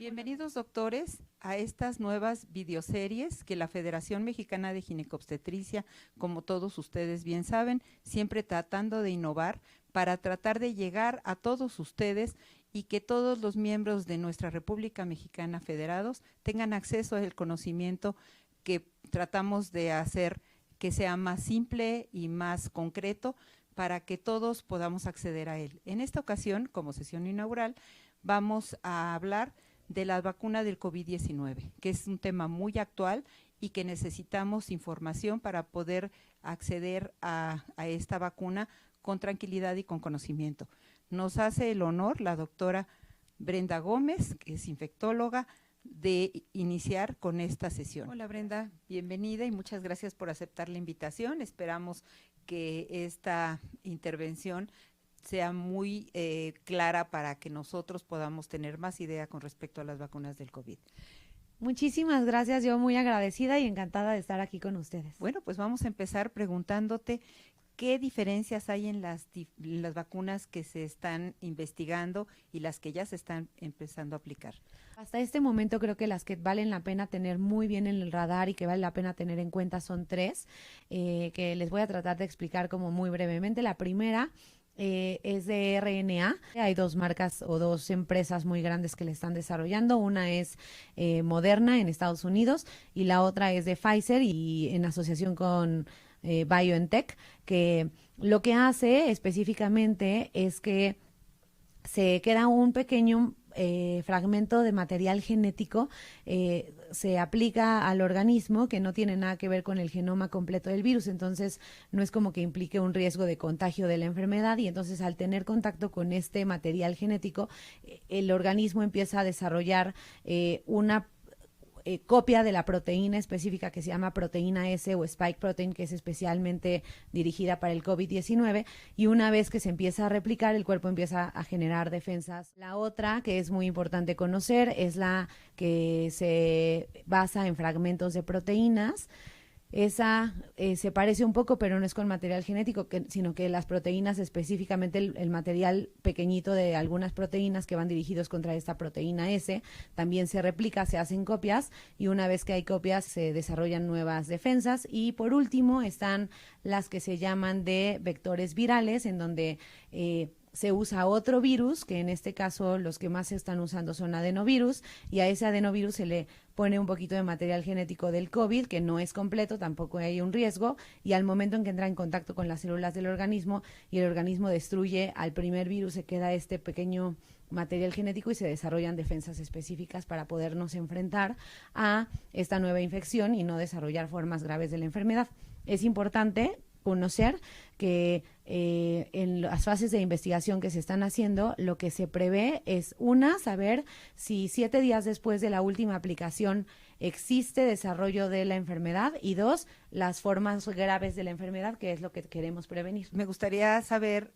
Bienvenidos, doctores, a estas nuevas videoseries que la Federación Mexicana de Ginecobstetricia, como todos ustedes bien saben, siempre tratando de innovar para tratar de llegar a todos ustedes y que todos los miembros de nuestra República Mexicana federados tengan acceso al conocimiento que tratamos de hacer que sea más simple y más concreto para que todos podamos acceder a él. En esta ocasión, como sesión inaugural, vamos a hablar de la vacuna del COVID-19, que es un tema muy actual y que necesitamos información para poder acceder a esta vacuna con tranquilidad y con conocimiento. Nos hace el honor la doctora Brenda Gómez, que es infectóloga, de iniciar con esta sesión. Hola Brenda, bienvenida y muchas gracias por aceptar la invitación. Esperamos que esta intervención sea muy clara para que nosotros podamos tener más idea con respecto a las vacunas del COVID. Muchísimas gracias, yo muy agradecida y encantada de estar aquí con ustedes. Bueno, pues vamos a empezar preguntándote qué diferencias hay en las vacunas que se están investigando y las que ya se están empezando a aplicar. Hasta este momento creo que las que valen la pena tener muy bien en el radar y que vale la pena tener en cuenta son tres, que les voy a tratar de explicar como muy brevemente. La primera es de RNA. Hay dos marcas o dos empresas muy grandes que le están desarrollando. Una es Moderna en Estados Unidos y la otra es de Pfizer y en asociación con BioNTech, que lo que hace específicamente es que se queda un pequeño fragmento de material genético, se aplica al organismo que no tiene nada que ver con el genoma completo del virus, entonces no es como que implique un riesgo de contagio de la enfermedad y entonces al tener contacto con este material genético, el organismo empieza a desarrollar una copia de la proteína específica que se llama proteína S o spike protein, que es especialmente dirigida para el COVID-19, y una vez que se empieza a replicar, el cuerpo empieza a generar defensas. La otra, que es muy importante conocer, es la que se basa en fragmentos de proteínas. Esa se parece un poco, pero no es con material genético, sino que las proteínas, específicamente el material pequeñito de algunas proteínas que van dirigidos contra esta proteína S, también se replica, se hacen copias y una vez que hay copias se desarrollan nuevas defensas. Y por último están las que se llaman de vectores virales, en donde se usa otro virus, que en este caso los que más se están usando son adenovirus, y a ese adenovirus se le pone un poquito de material genético del COVID, que no es completo, tampoco hay un riesgo, y al momento en que entra en contacto con las células del organismo y el organismo destruye al primer virus, se queda este pequeño material genético y se desarrollan defensas específicas para podernos enfrentar a esta nueva infección y no desarrollar formas graves de la enfermedad. Es importante conocer que en las fases de investigación que se están haciendo, lo que se prevé es, una, saber si 7 días después de la última aplicación existe desarrollo de la enfermedad, y dos, las formas graves de la enfermedad, que es lo que queremos prevenir. Me gustaría saber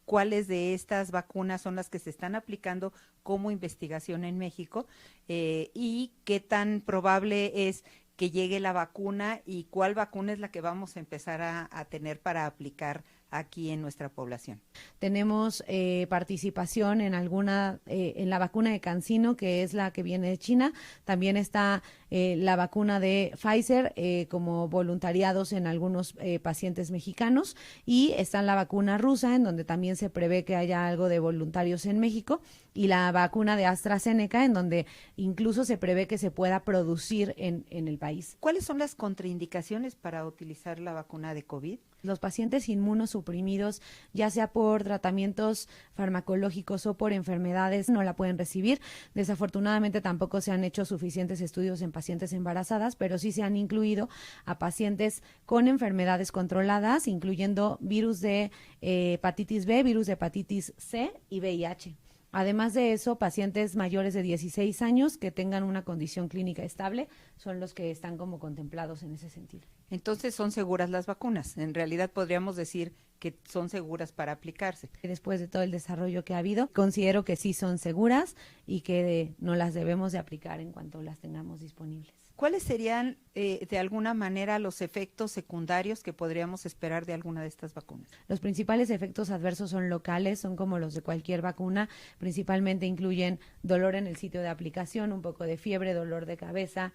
cuáles de estas vacunas son las que se están aplicando como investigación en México y qué tan probable es que llegue la vacuna y cuál vacuna es la que vamos a empezar a tener para aplicar aquí en nuestra población. Tenemos participación en en la vacuna de CanSino, que es la que viene de China. También está la vacuna de Pfizer como voluntariados en algunos pacientes mexicanos, y está la vacuna rusa, en donde también se prevé que haya algo de voluntarios en México, y la vacuna de AstraZeneca, en donde incluso se prevé que se pueda producir en el país. ¿Cuáles son las contraindicaciones para utilizar la vacuna de COVID? Los pacientes inmunosuprimidos, ya sea por tratamientos farmacológicos o por enfermedades, no la pueden recibir. Desafortunadamente tampoco se han hecho suficientes estudios en pacientes embarazadas, pero sí se han incluido a pacientes con enfermedades controladas, incluyendo virus de hepatitis B, virus de hepatitis C y VIH. Además de eso, pacientes mayores de 16 años que tengan una condición clínica estable son los que están como contemplados en ese sentido. Entonces son seguras las vacunas. En realidad podríamos decir que son seguras para aplicarse. Después de todo el desarrollo que ha habido, considero que sí son seguras y que no las debemos de aplicar en cuanto las tengamos disponibles. cuáles serían de alguna manera los efectos secundarios que podríamos esperar de alguna de estas vacunas? Los principales efectos adversos son locales, son como los de cualquier vacuna, principalmente incluyen dolor en el sitio de aplicación, un poco de fiebre, dolor de cabeza,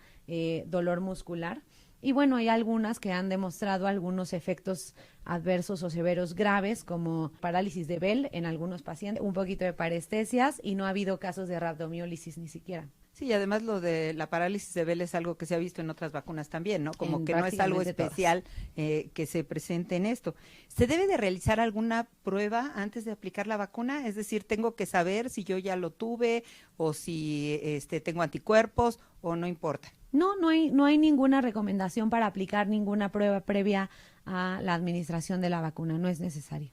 dolor muscular. Y bueno, hay algunas que han demostrado algunos efectos adversos o severos graves, como parálisis de Bell en algunos pacientes, un poquito de parestesias, y no ha habido casos de rhabdomiólisis ni siquiera. Sí, y además lo de la parálisis de Bell es algo que se ha visto en otras vacunas también, ¿no? Como En que no es algo prácticamente especial que se presente en esto. ¿Se debe de realizar alguna prueba antes de aplicar la vacuna? Es decir, tengo que saber si yo ya lo tuve o si tengo anticuerpos o no importa. No hay ninguna recomendación para aplicar ninguna prueba previa a la administración de la vacuna, no es necesario.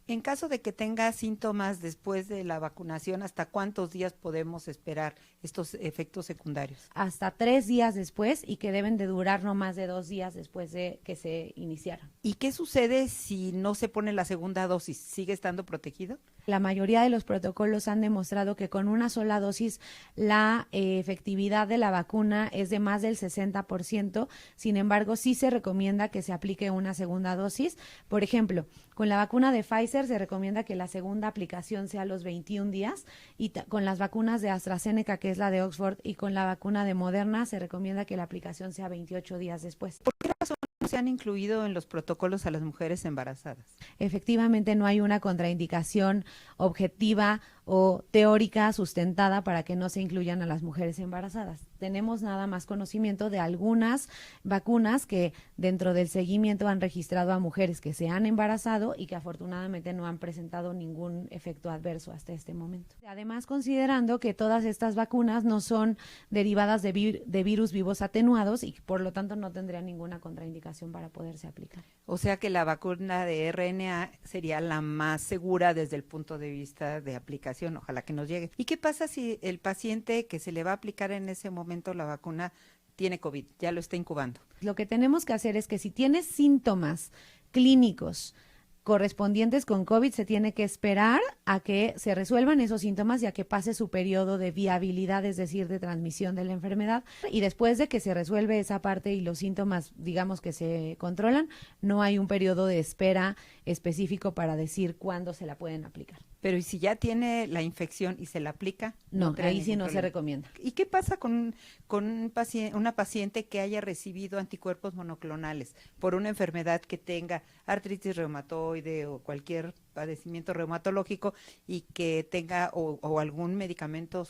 En caso de que tenga síntomas después de la vacunación, ¿hasta cuántos días podemos esperar estos efectos secundarios? Hasta 3 días después, y que deben de durar no más de 2 días después de que se iniciaron. ¿Y qué sucede si no se pone la segunda dosis? ¿Sigue estando protegido? La mayoría de los protocolos han demostrado que con una sola dosis la efectividad de la vacuna es de más del 60%. Sin embargo, sí se recomienda que se aplique una segunda dosis. Por ejemplo, con la vacuna de Pfizer se recomienda que la segunda aplicación sea a los 21 días, y con las vacunas de AstraZeneca, que es la de Oxford, y con la vacuna de Moderna se recomienda que la aplicación sea 28 días después. ¿Por qué razón no se han incluido en los protocolos a las mujeres embarazadas? Efectivamente, no hay una contraindicación objetiva o teórica sustentada para que no se incluyan a las mujeres embarazadas. Tenemos nada más conocimiento de algunas vacunas que dentro del seguimiento han registrado a mujeres que se han embarazado y que afortunadamente no han presentado ningún efecto adverso hasta este momento. Además, considerando que todas estas vacunas no son derivadas de virus vivos atenuados y por lo tanto no tendrían ninguna contraindicación para poderse aplicar. O sea que la vacuna de RNA sería la más segura desde el punto de vista de aplicación. Ojalá que nos llegue. ¿Y qué pasa si el paciente que se le va a aplicar en ese momento la vacuna tiene COVID, ya lo está incubando? Lo que tenemos que hacer es que si tienes síntomas clínicos correspondientes con COVID, se tiene que esperar a que se resuelvan esos síntomas y a que pase su periodo de viabilidad, es decir, de transmisión de la enfermedad. Y después de que se resuelve esa parte y los síntomas, digamos, que se controlan, no hay un periodo de espera específico para decir cuándo se la pueden aplicar. Pero ¿y si ya tiene la infección y se la aplica? No, ahí sí no se recomienda. ¿Y qué pasa con una paciente que haya recibido anticuerpos monoclonales por una enfermedad que tenga artritis reumatoide o cualquier padecimiento reumatológico y que tenga o algún medicamento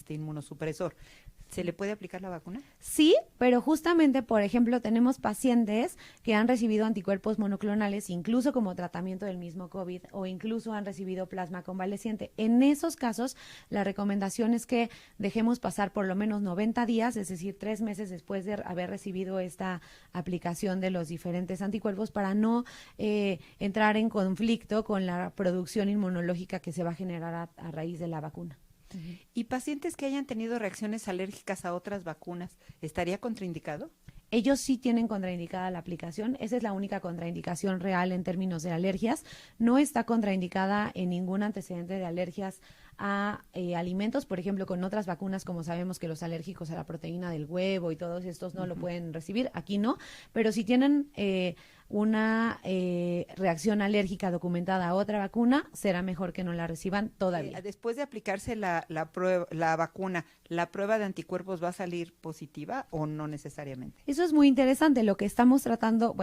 inmunosupresor? ¿Se le puede aplicar la vacuna? Sí, pero justamente, por ejemplo, tenemos pacientes que han recibido anticuerpos monoclonales incluso como tratamiento del mismo COVID o incluso han recibido plasma convaleciente. En esos casos, la recomendación es que dejemos pasar por lo menos 90 días, es decir, 3 meses después de haber recibido esta aplicación de los diferentes anticuerpos para no entrar en conflicto con la producción inmunológica que se va a generar a raíz de la vacuna. ¿Y pacientes que hayan tenido reacciones alérgicas a otras vacunas, estaría contraindicado? Ellos sí tienen contraindicada la aplicación, esa es la única contraindicación real en términos de alergias. No está contraindicada en ningún antecedente de alergias a alimentos, por ejemplo, con otras vacunas, como sabemos que los alérgicos a la proteína del huevo y todos estos no lo pueden recibir, aquí no, pero si tienen una reacción alérgica documentada a otra vacuna, será mejor que no la reciban todavía. Después de aplicarse la vacuna, ¿la prueba de anticuerpos va a salir positiva o no necesariamente? Eso es muy interesante. Lo que estamos tratando,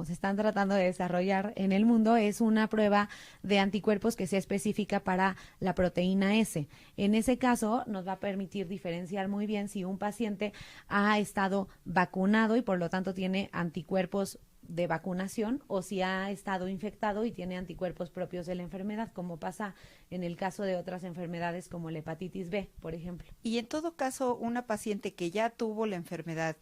están tratando de desarrollar en el mundo es una prueba de anticuerpos que sea específica para la proteína S. En ese caso, nos va a permitir diferenciar muy bien si un paciente ha estado vacunado y por lo tanto tiene anticuerpos de vacunación o si ha estado infectado y tiene anticuerpos propios de la enfermedad, como pasa en el caso de otras enfermedades como la hepatitis B, por ejemplo. Y en todo caso, una paciente que ya tuvo la enfermedad,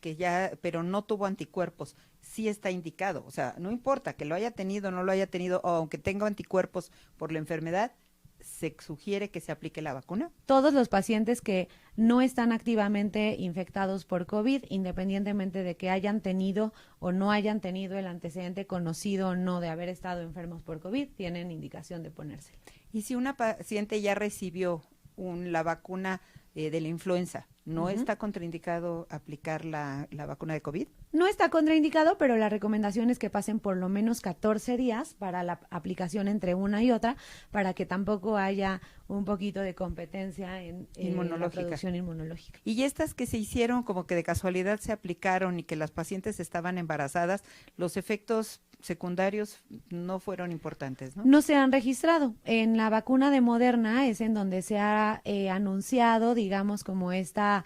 pero no tuvo anticuerpos, sí está indicado. O sea, no importa que lo haya tenido o no lo haya tenido, o aunque tenga anticuerpos por la enfermedad, ¿se sugiere que se aplique la vacuna? Todos los pacientes que no están activamente infectados por COVID, independientemente de que hayan tenido o no hayan tenido el antecedente conocido o no de haber estado enfermos por COVID, tienen indicación de ponérsela. Y si una paciente ya recibió la vacuna de la influenza. ¿No está contraindicado aplicar la vacuna de COVID? No está contraindicado, pero la recomendación es que pasen por lo menos 14 días para la aplicación entre una y otra, para que tampoco haya un poquito de competencia en la producción inmunológica. Y estas que se hicieron como que de casualidad se aplicaron y que las pacientes estaban embarazadas, los efectos secundarios no fueron importantes, ¿no? No se han registrado. En la vacuna de Moderna es en donde se ha anunciado, digamos, como esta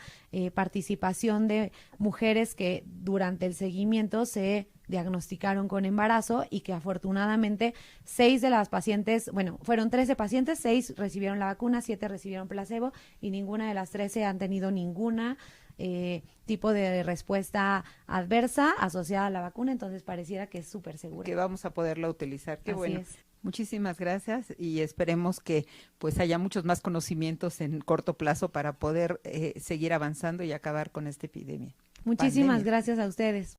participación de mujeres que durante el seguimiento se diagnosticaron con embarazo y que afortunadamente 6 de las pacientes, bueno, fueron 13 pacientes, 6 recibieron la vacuna, 7 recibieron placebo y ninguna de las 13 han tenido ninguna tipo de respuesta adversa asociada a la vacuna, entonces pareciera que es súper segura. Que vamos a poderla utilizar, qué Así bueno. es. Muchísimas gracias y esperemos que pues haya muchos más conocimientos en corto plazo para poder seguir avanzando y acabar con esta epidemia. Muchísimas Pandemia. gracias a ustedes.